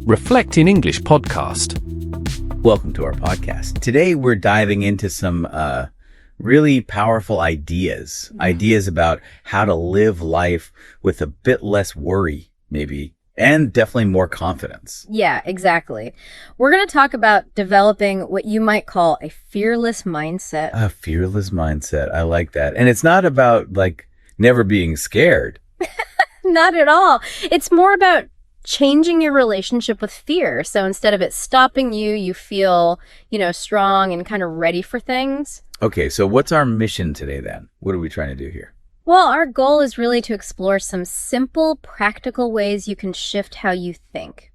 Reflect in English podcast. Welcome to our podcast. Today we're diving into some really powerful ideas about how to live life with a bit less worry, maybe, and definitely more confidence. Yeah, exactly. We're going to talk about developing what you might call a fearless mindset. A fearless mindset. I like that. And it's not about never being scared. Not at all. It's more about changing your relationship with fear. So instead of it stopping you, you feel, strong and kind of ready for things. Okay, so what's our mission today then? What are we trying to do here? Well, our goal is really to explore some simple, practical ways you can shift how you think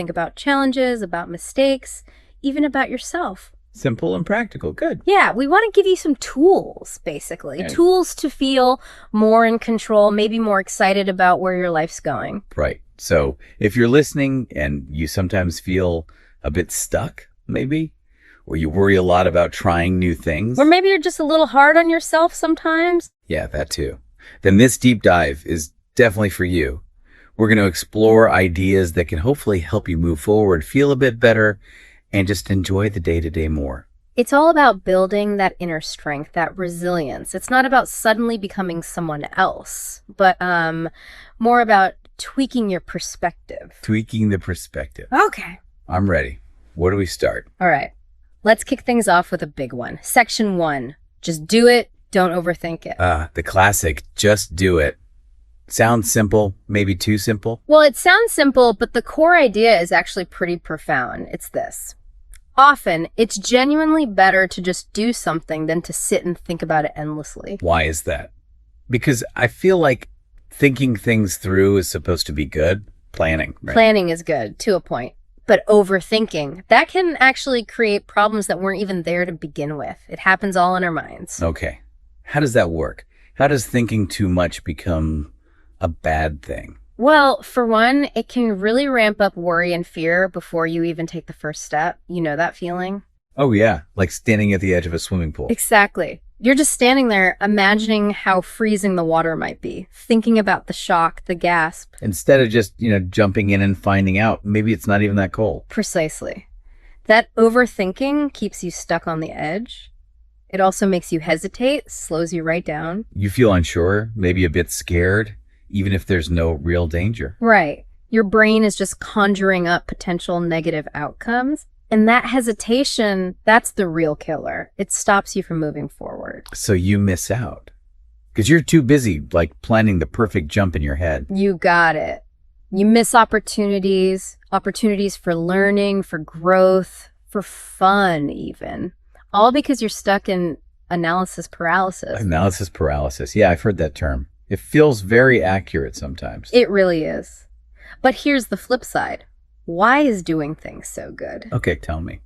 about challenges, about mistakes, even about yourself. Simple and practical. Good. Yeah, we want to give you some tools, basically. Okay. Tools to feel more in control, maybe more excited about where your life's going. Right. So if you're listening and you sometimes feel a bit stuck, maybe, or you worry a lot about trying new things. Or maybe you're just a little hard on yourself sometimes. Yeah, that too. Then this deep dive is definitely for you. We're going to explore ideas that can hopefully help you move forward, feel a bit better, and just enjoy the day-to-day more. It's all about building that inner strength, that resilience. It's not about suddenly becoming someone else, but more about tweaking your perspective. Tweaking the perspective. Okay. I'm ready. Where do we start? All right. Let's kick things off with a big one. Section 1. Just do it. Don't overthink it. The classic, just do it. Sounds simple, maybe too simple. Well, it sounds simple, but the core idea is actually pretty profound. It's this. Often, it's genuinely better to just do something than to sit and think about it endlessly. Why is that? Because I feel like thinking things through is supposed to be good. Planning, right? Planning is good, to a point. But overthinking, that can actually create problems that weren't even there to begin with. It happens all in our minds. Okay. How does that work? How does thinking too much become a bad thing? Well, for one, it can really ramp up worry and fear before you even take the first step. You know that feeling? Oh, yeah. Like standing at the edge of a swimming pool. Exactly. You're just standing there imagining how freezing the water might be, thinking about the shock, the gasp. Instead of just, jumping in and finding out, maybe it's not even that cold. Precisely. That overthinking keeps you stuck on the edge. It also makes you hesitate, slows you right down. You feel unsure, maybe a bit scared, even if there's no real danger. Right. Your brain is just conjuring up potential negative outcomes. And that hesitation, that's the real killer. It stops you from moving forward. So you miss out because you're too busy planning the perfect jump in your head. You got it. You miss opportunities for learning, for growth, for fun even. All because you're stuck in analysis paralysis. Analysis paralysis. Yeah, I've heard that term. It feels very accurate sometimes. It really is. But here's the flip side. Why is doing things so good? Okay, tell me.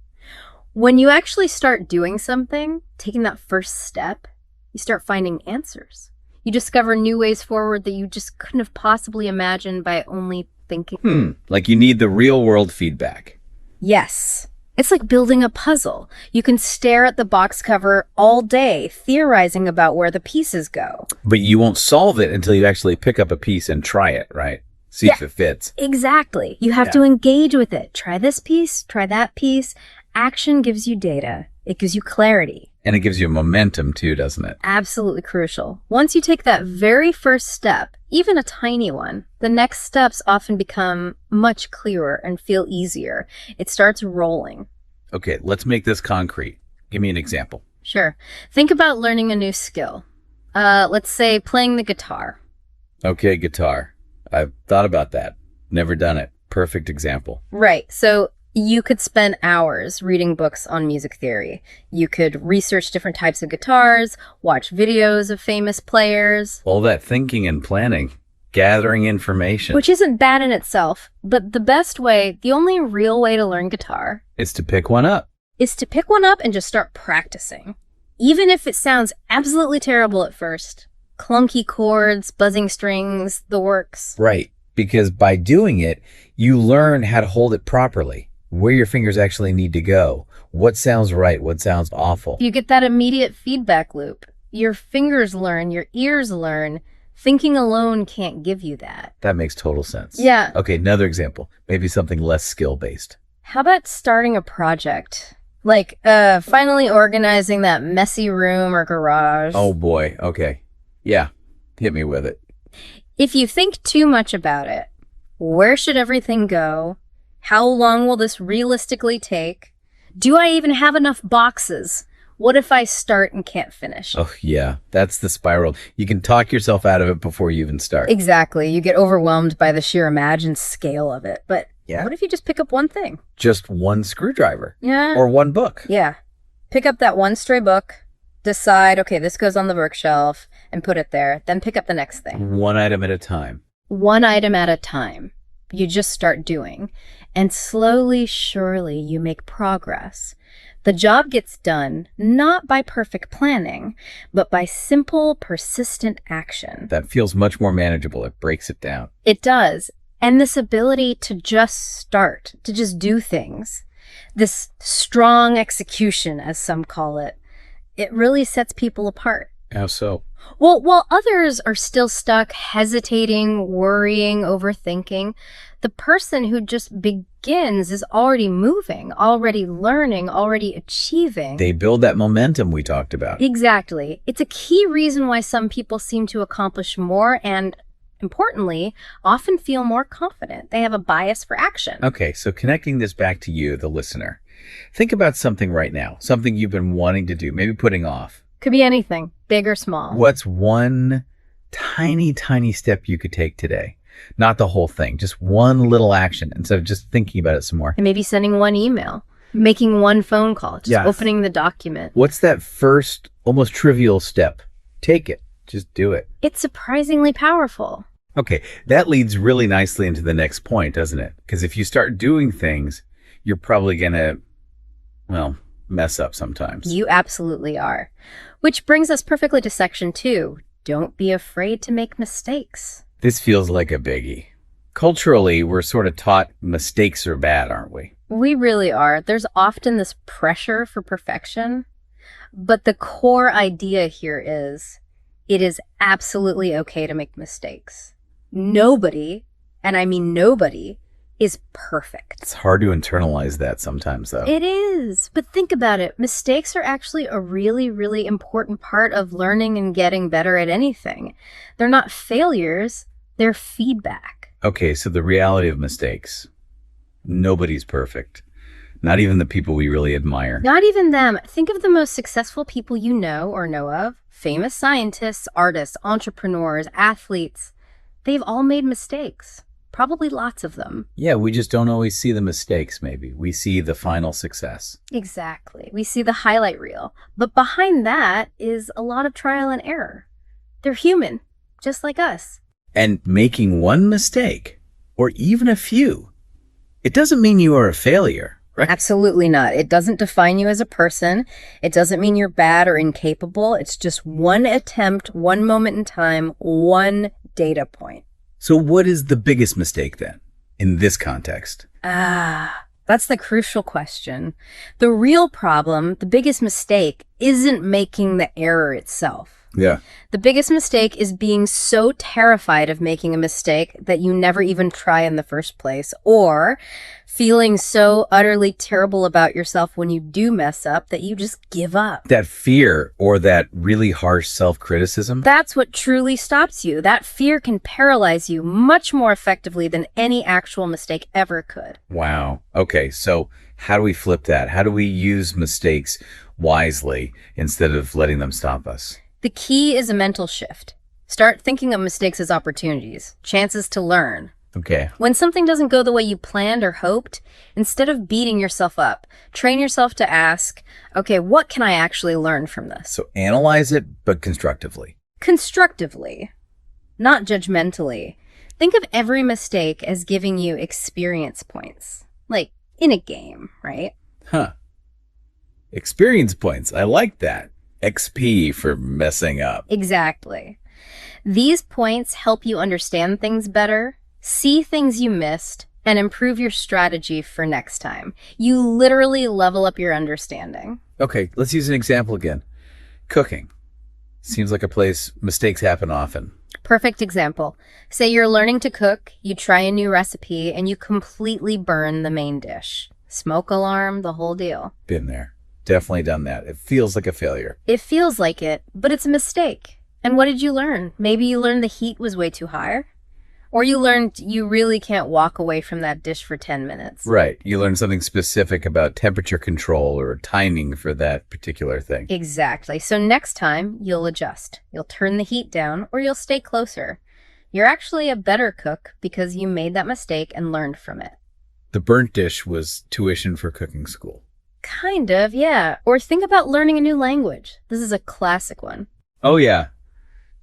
When you actually start doing something, taking that first step, you start finding answers. You discover new ways forward that you just couldn't have possibly imagined by only thinking. Like you need the real world feedback. Yes. It's like building a puzzle. You can stare at the box cover all day, theorizing about where the pieces go. But you won't solve it until you actually pick up a piece and try it, right? See if it fits. Exactly. You have to engage with it. Try this piece, try that piece. Action gives you data. It gives you clarity. And it gives you momentum too, doesn't it? Absolutely crucial. Once you take that very first step, even a tiny one, the next steps often become much clearer and feel easier. It starts rolling. Okay, let's make this concrete. Give me an example. Sure. Think about learning a new skill. Let's say playing the guitar. Okay, guitar. I've thought about that. Never done it. Perfect example. Right. So you could spend hours reading books on music theory. You could research different types of guitars, watch videos of famous players. All that thinking and planning, gathering information. Which isn't bad in itself, but the best way, the only real way to learn guitar is to pick one up. And just start practicing. Even if it sounds absolutely terrible at first. Clunky chords, buzzing strings, the works. Right. Because by doing it, you learn how to hold it properly, where your fingers actually need to go, what sounds right, what sounds awful. You get that immediate feedback loop. Your fingers learn, your ears learn, Thinking alone can't give you that. That makes total sense. Yeah. Okay, another example. Maybe something less skill-based. How about starting a project? Like, finally organizing that messy room or garage. Oh boy, okay. Yeah, hit me with it. If you think too much about it, where should everything go? How long will this realistically take? Do I even have enough boxes? What if I start and can't finish? Oh yeah, that's the spiral. You can talk yourself out of it before you even start. Exactly. You get overwhelmed by the sheer imagined scale of it. But Yeah. what if you just pick up one thing? Just one screwdriver. Yeah. Or one book. Yeah. Pick up that one stray book, decide, okay, this goes on the bookshelf, and put it there. Then pick up the next thing. One item at a time. One item at a time. You just start doing. And slowly, surely, you make progress. The job gets done not by perfect planning, but by simple, persistent action. That feels much more manageable. It breaks it down. It does. And this ability to just start, to just do things, this strong execution, as some call it, it really sets people apart. How so? Well, while others are still stuck, hesitating, worrying, overthinking, the person who just begins is already moving, already learning, already achieving. They build that momentum we talked about. Exactly. It's a key reason why some people seem to accomplish more and, importantly, often feel more confident. They have a bias for action. Okay, so connecting this back to you, the listener. Think about something right now, something you've been wanting to do, maybe putting off. Could be anything, big or small. What's one tiny step you could take today? Not the whole thing, just one little action instead of just thinking about it some more. And maybe sending one email, making one phone call, just opening the document. What's that first, almost trivial step? Take it. Just do it. It's surprisingly powerful. Okay, that leads really nicely into the next point, doesn't it? Because if you start doing things, you're probably going to, well, mess up sometimes. You absolutely are. Which brings us perfectly to section 2. Don't be afraid to make mistakes. This feels like a biggie. Culturally, we're sort of taught mistakes are bad, aren't we? We really are. There's often this pressure for perfection. But the core idea here is it is absolutely okay to make mistakes. Nobody, and I mean nobody, is perfect. It's hard to internalize that sometimes, though. It is. But think about it. Mistakes are actually a really, really important part of learning and getting better at anything. They're not failures. They're feedback. Okay, so the reality of mistakes. Nobody's perfect. Not even the people we really admire. Not even them. Think of the most successful people you know or know of. Famous scientists, artists, entrepreneurs, athletes. They've all made mistakes. Probably lots of them. Yeah, we just don't always see the mistakes, maybe. We see the final success. Exactly. We see the highlight reel. But behind that is a lot of trial and error. They're human, just like us. And making one mistake, or even a few, it doesn't mean you are a failure, right? Absolutely not. It doesn't define you as a person. It doesn't mean you're bad or incapable. It's just one attempt, one moment in time, one data point. So what is the biggest mistake then, in this context? That's the crucial question. The real problem, the biggest mistake, isn't making the error itself. Yeah. The biggest mistake is being so terrified of making a mistake that you never even try in the first place, or feeling so utterly terrible about yourself when you do mess up that you just give up. That fear or that really harsh self-criticism? That's what truly stops you. That fear can paralyze you much more effectively than any actual mistake ever could. Wow. Okay, so how do we flip that? How do we use mistakes wisely instead of letting them stop us? The key is a mental shift. Start thinking of mistakes as opportunities, chances to learn. Okay. When something doesn't go the way you planned or hoped, instead of beating yourself up, train yourself to ask, okay, what can I actually learn from this? So analyze it, but constructively. Constructively, not judgmentally. Think of every mistake as giving you experience points, like in a game, right? Huh. Experience points. I like that. XP for messing up. Exactly. These points help you understand things better, see things you missed, and improve your strategy for next time. You literally level up your understanding. Okay, let's use an example again. Cooking. Seems like a place mistakes happen often. Perfect example. Say you're learning to cook, you try a new recipe, and you completely burn the main dish. Smoke alarm, the whole deal. Been there. Definitely done that. It feels like a failure. It feels like it, but it's a mistake. And what did you learn? Maybe you learned the heat was way too high. Or you learned you really can't walk away from that dish for 10 minutes. Right. You learn something specific about temperature control or timing for that particular thing. Exactly. So next time, you'll adjust. You'll turn the heat down or you'll stay closer. You're actually a better cook because you made that mistake and learned from it. The burnt dish was tuition for cooking school. Kind of, yeah. Or think about learning a new language. This is a classic one. Oh, yeah.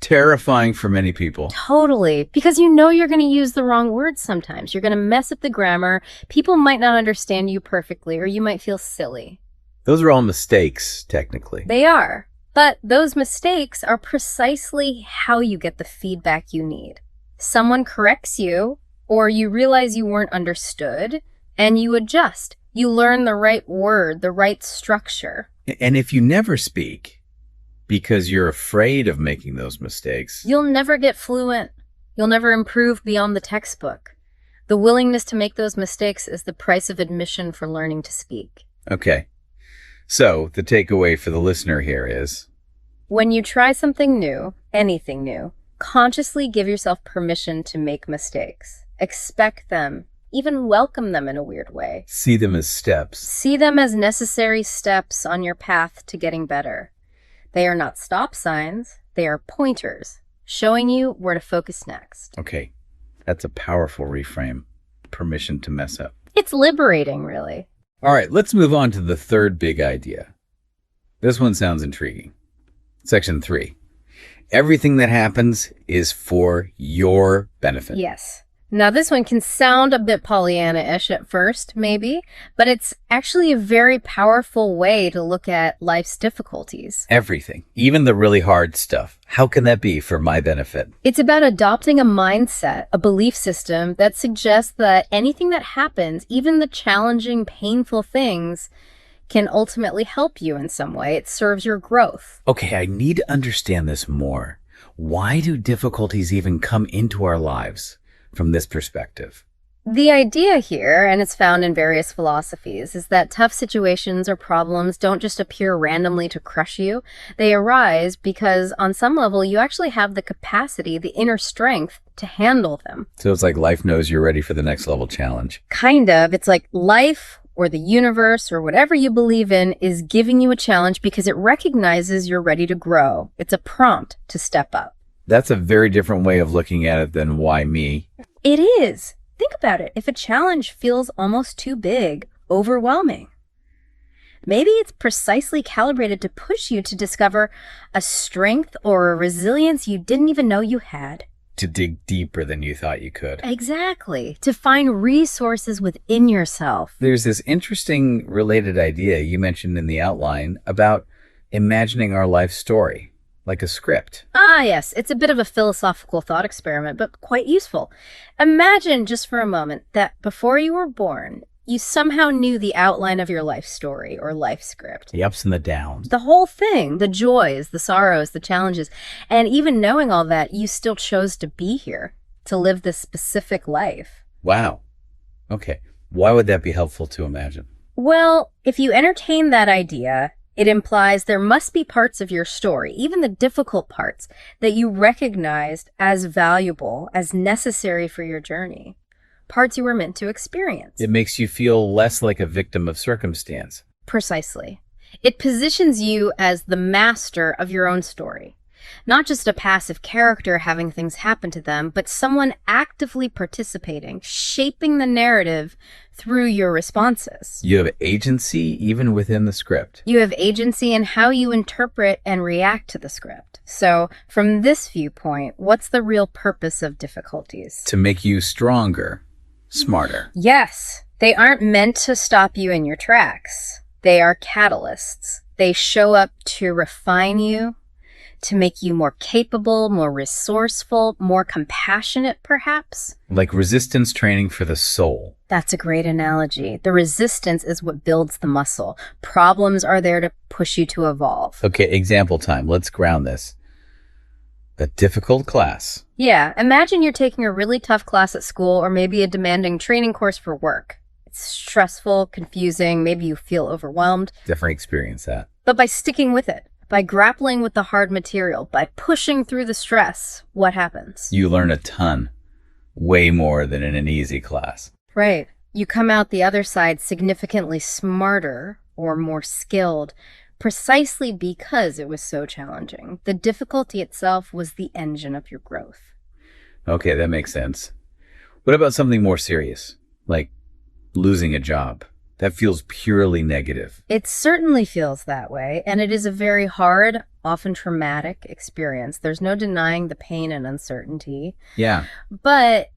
Terrifying for many people. Totally. Because you know you're going to use the wrong words sometimes. You're going to mess up the grammar. People might not understand you perfectly, or you might feel silly. Those are all mistakes, technically. They are. But those mistakes are precisely how you get the feedback you need. Someone corrects you, or you realize you weren't understood, and you adjust. You learn the right word, the right structure. And if you never speak, because you're afraid of making those mistakes, you'll never get fluent. You'll never improve beyond the textbook. The willingness to make those mistakes is the price of admission for learning to speak. Okay. So the takeaway for the listener here is, when you try something new, anything new, consciously give yourself permission to make mistakes. Expect them. Even welcome them in a weird way. See them as steps. See them as necessary steps on your path to getting better. They are not stop signs. They are pointers, showing you where to focus next. Okay. That's a powerful reframe. Permission to mess up. It's liberating, really. All right, let's move on to the third big idea. This one sounds intriguing. Section 3. Everything that happens is for your benefit. Yes. Now, this one can sound a bit Pollyanna-ish at first, maybe, but it's actually a very powerful way to look at life's difficulties. Everything, even the really hard stuff. How can that be for my benefit? It's about adopting a mindset, a belief system that suggests that anything that happens, even the challenging, painful things, can ultimately help you in some way. It serves your growth. Okay, I need to understand this more. Why do difficulties even come into our lives? From this perspective? The idea here, and it's found in various philosophies, is that tough situations or problems don't just appear randomly to crush you. They arise because on some level you actually have the capacity, the inner strength to handle them. So it's like life knows you're ready for the next level challenge. Kind of. It's like life or the universe or whatever you believe in is giving you a challenge because it recognizes you're ready to grow. It's a prompt to step up. That's a very different way of looking at it than why me. It is. Think about it. If a challenge feels almost too big, overwhelming, maybe it's precisely calibrated to push you to discover a strength or a resilience you didn't even know you had. To dig deeper than you thought you could. Exactly. To find resources within yourself. There's this interesting related idea you mentioned in the outline about imagining our life story. Like a script. Ah, yes. It's a bit of a philosophical thought experiment, but quite useful. Imagine just for a moment that before you were born, you somehow knew the outline of your life story or life script. The ups and the downs. The whole thing, the joys, the sorrows, the challenges. And even knowing all that, you still chose to be here, to live this specific life. Wow. Okay. Why would that be helpful to imagine? Well, if you entertain that idea, it implies there must be parts of your story, even the difficult parts, that you recognized as valuable, as necessary for your journey. Parts you were meant to experience. It makes you feel less like a victim of circumstance. Precisely. It positions you as the master of your own story. Not just a passive character having things happen to them, but someone actively participating, shaping the narrative through your responses. You have agency even within the script. You have agency in how you interpret and react to the script. So, from this viewpoint, what's the real purpose of difficulties? To make you stronger, smarter. Yes, they aren't meant to stop you in your tracks. They are catalysts. They show up to refine you, to make you more capable, more resourceful, more compassionate, perhaps. Like resistance training for the soul. That's a great analogy. The resistance is what builds the muscle. Problems are there to push you to evolve. Okay, example time. Let's ground this. A difficult class. Yeah, imagine you're taking a really tough class at school or maybe a demanding training course for work. It's stressful, confusing, maybe you feel overwhelmed. Definitely experience that. But by sticking with it, by grappling with the hard material, by pushing through the stress, what happens? You learn a ton. Way more than in an easy class. Right. You come out the other side significantly smarter or more skilled, precisely because it was so challenging. The difficulty itself was the engine of your growth. Okay, that makes sense. What about something more serious, like losing a job? That feels purely negative. It certainly feels that way, and it is a very hard, often traumatic experience. There's no denying the pain and uncertainty. Yeah. But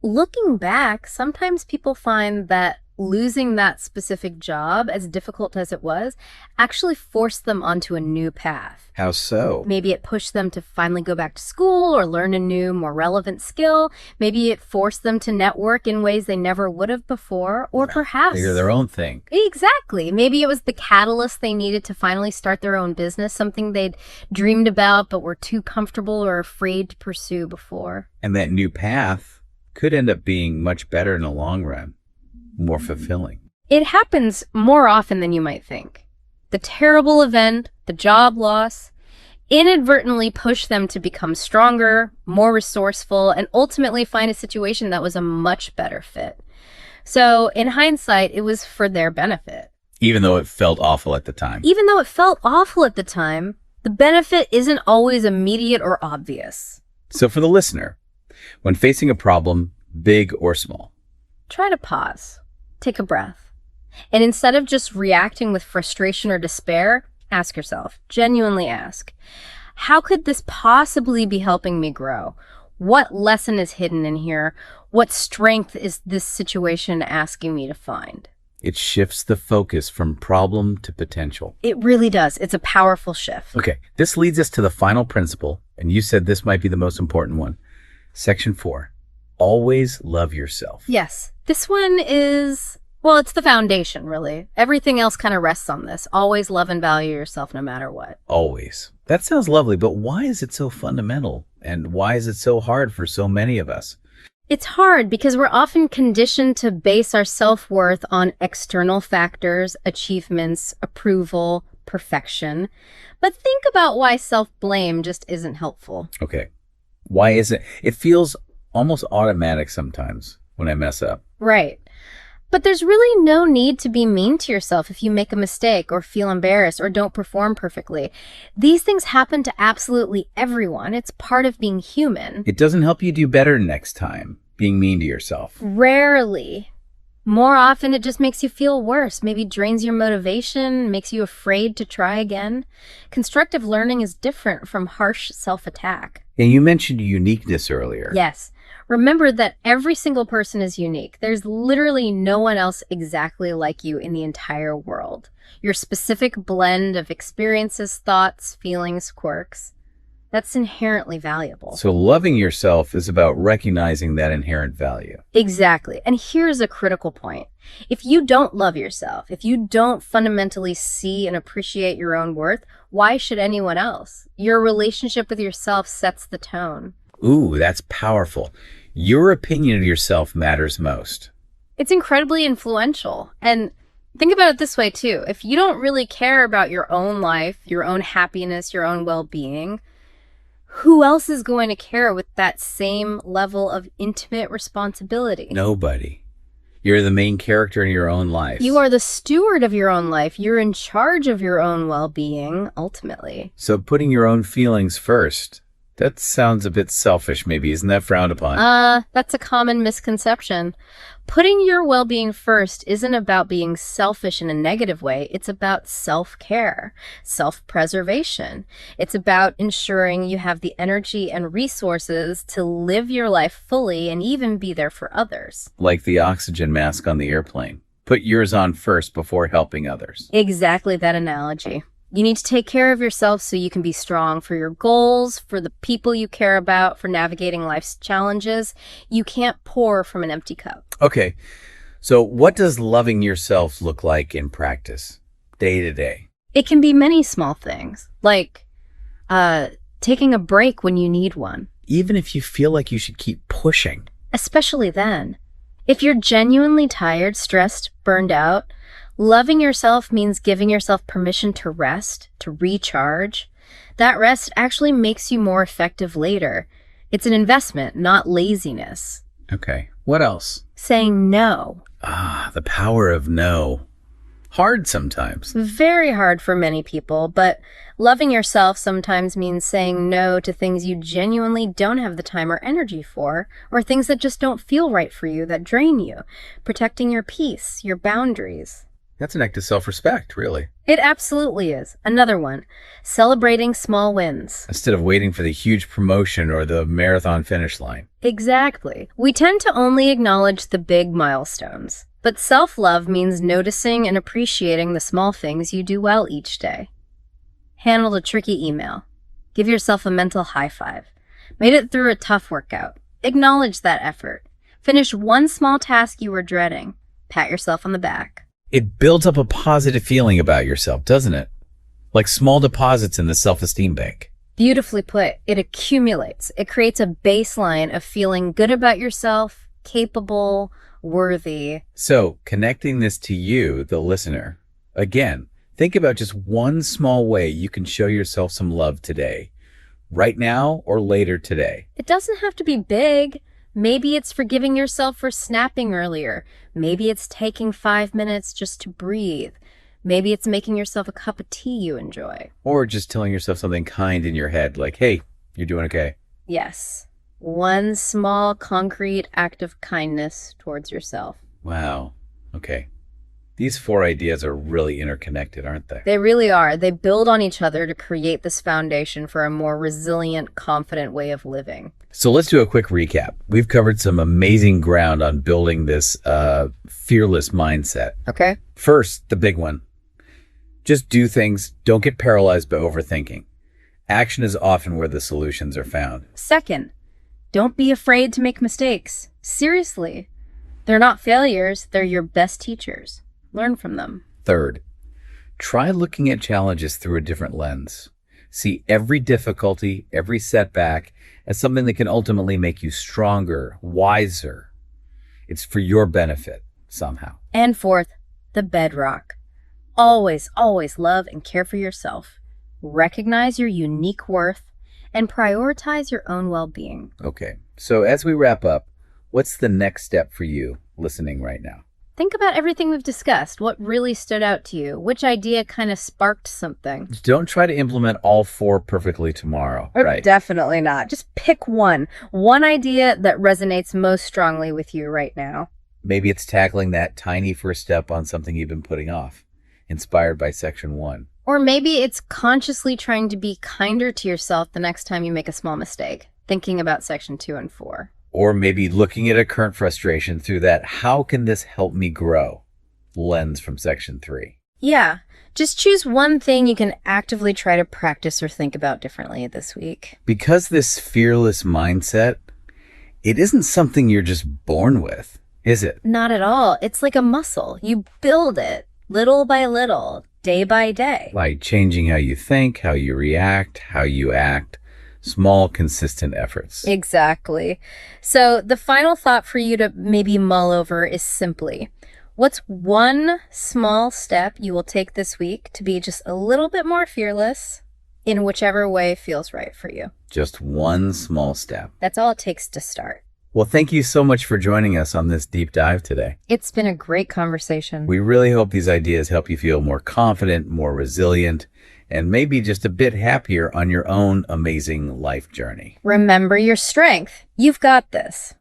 looking back, sometimes people find that losing that specific job, as difficult as it was, actually forced them onto a new path. How so? Maybe it pushed them to finally go back to school or learn a new, more relevant skill. Maybe it forced them to network in ways they never would have before, or perhaps Figure their own thing. Exactly. Maybe it was the catalyst they needed to finally start their own business, something they'd dreamed about but were too comfortable or afraid to pursue before. And that new path could end up being much better in the long run, more fulfilling. It happens more often than you might think. The terrible event, the job loss, inadvertently push them to become stronger, more resourceful, and ultimately find a situation that was a much better fit. So in hindsight, it was for their benefit. Even though it felt awful at the time. Even though it felt awful at the time, the benefit isn't always immediate or obvious. So for the listener, when facing a problem, big or small, try to pause, take a breath, and instead of just reacting with frustration or despair, ask yourself, genuinely ask, how could this possibly be helping me grow? What lesson is hidden in here? What strength is this situation asking me to find? it shifts the focus from problem to potential. It really does. It's a powerful shift. Okay, this leads us to the final principle, and you said this might be the most important one. Section 4, always love yourself. Yes, this one is, well, it's the foundation, really. Everything else kind of rests on this. Always love and value yourself no matter what. Always. That sounds lovely, but why is it so fundamental? And why is it so hard for so many of us? It's hard because we're often conditioned to base our self-worth on external factors, achievements, approval, perfection. But think about why self-blame just isn't helpful. Okay. Why is it? It feels almost automatic sometimes when I mess up. Right. But there's really no need to be mean to yourself if you make a mistake or feel embarrassed or don't perform perfectly. These things happen to absolutely everyone. It's part of being human. It doesn't help you do better next time, being mean to yourself. Rarely. More often, it just makes you feel worse, maybe drains your motivation, makes you afraid to try again. Constructive learning is different from harsh self-attack. And you mentioned uniqueness earlier. Yes. Remember that every single person is unique. There's literally no one else exactly like you in the entire world. Your specific blend of experiences, thoughts, feelings, quirks, that's inherently valuable. So loving yourself is about recognizing that inherent value. Exactly. And here's a critical point. If you don't love yourself, if you don't fundamentally see and appreciate your own worth, why should anyone else? Your relationship with yourself sets the tone. Ooh, that's powerful. Your opinion of yourself matters most. It's incredibly influential. And think about it this way, too. If you don't really care about your own life, your own happiness, your own well-being, who else is going to care with that same level of intimate responsibility? Nobody. You're the main character in your own life. You are the steward of your own life. You're in charge of your own well-being, ultimately. So putting your own feelings first, that sounds a bit selfish, maybe. Isn't that frowned upon? That's a common misconception. Putting your well-being first isn't about being selfish in a negative way. It's about self-care, self-preservation. It's about ensuring you have the energy and resources to live your life fully and even be there for others. Like the oxygen mask on the airplane. Put yours on first before helping others. Exactly that analogy. You need to take care of yourself so you can be strong for your goals, for the people you care about, for navigating life's challenges. You can't pour from an empty cup. Okay, so what does loving yourself look like in practice, day to day? It can be many small things, like Taking a break when you need one. Even if you feel like you should keep pushing. Especially then. If you're genuinely tired, stressed, burned out, loving yourself means giving yourself permission to rest, to recharge. That rest actually makes you more effective later. It's an investment, not laziness. Okay. What else? Saying no. The power of no. Hard sometimes. Very hard for many people, but loving yourself sometimes means saying no to things you genuinely don't have the time or energy for, or things that just don't feel right for you, that drain you. Protecting your peace, your boundaries. That's an act of self-respect, really. It absolutely is. Another one. Celebrating small wins. Instead of waiting for the huge promotion or the marathon finish line. Exactly. We tend to only acknowledge the big milestones. But self-love means noticing and appreciating the small things you do well each day. Handled a tricky email. Give yourself a mental high five. Made it through a tough workout. Acknowledge that effort. Finish one small task you were dreading. Pat yourself on the back. It builds up a positive feeling about yourself, doesn't it? Like small deposits in the self-esteem bank. Beautifully put. It accumulates. It creates a baseline of feeling good about yourself, capable, worthy. So, connecting this to you, the listener, again, think about just one small way you can show yourself some love today, right now or later today. It doesn't have to be big. Maybe it's forgiving yourself for snapping earlier. Maybe it's taking 5 minutes just to breathe. Maybe it's making yourself a cup of tea you enjoy. Or just telling yourself something kind in your head, like, hey, you're doing okay. Yes. One small, concrete act of kindness towards yourself. Wow. Okay. These 4 ideas are really interconnected, aren't they? They really are. They build on each other to create this foundation for a more resilient, confident way of living. So let's do a quick recap. We've covered some amazing ground on building this fearless mindset. Okay. First, the big one. Just do things. Don't get paralyzed by overthinking. Action is often where the solutions are found. Second, don't be afraid to make mistakes. Seriously. They're not failures. They're your best teachers. Learn from them. Third, try looking at challenges through a different lens. See every difficulty, every setback as something that can ultimately make you stronger, wiser. It's for your benefit somehow. And fourth, the bedrock. Always, always love and care for yourself. Recognize your unique worth and prioritize your own well-being. Okay, so as we wrap up, what's the next step for you listening right now? Think about everything we've discussed. What really stood out to you? Which idea kind of sparked something? Don't try to implement all 4 perfectly tomorrow, right? Definitely not. Just pick one. One idea that resonates most strongly with you right now. Maybe it's tackling that tiny first step on something you've been putting off, inspired by section 1. Or maybe it's consciously trying to be kinder to yourself the next time you make a small mistake, thinking about section 2 and 4. Or maybe looking at a current frustration through that "how can this help me grow" lens from section 3. Yeah, just choose one thing you can actively try to practice or think about differently this week. Because this fearless mindset, it isn't something you're just born with, is it? Not at all. It's like a muscle. You build it little by little, day by day. Like changing how you think, how you react, how you act. Small, consistent efforts. Exactly. So the final thought for you to maybe mull over is simply, what's one small step you will take this week to be just a little bit more fearless in whichever way feels right for you? Just one small step. That's all it takes to start. Well, thank you so much for joining us on this deep dive today. It's been a great conversation. We really hope these ideas help you feel more confident, more resilient, and maybe just a bit happier on your own amazing life journey. Remember your strength. You've got this.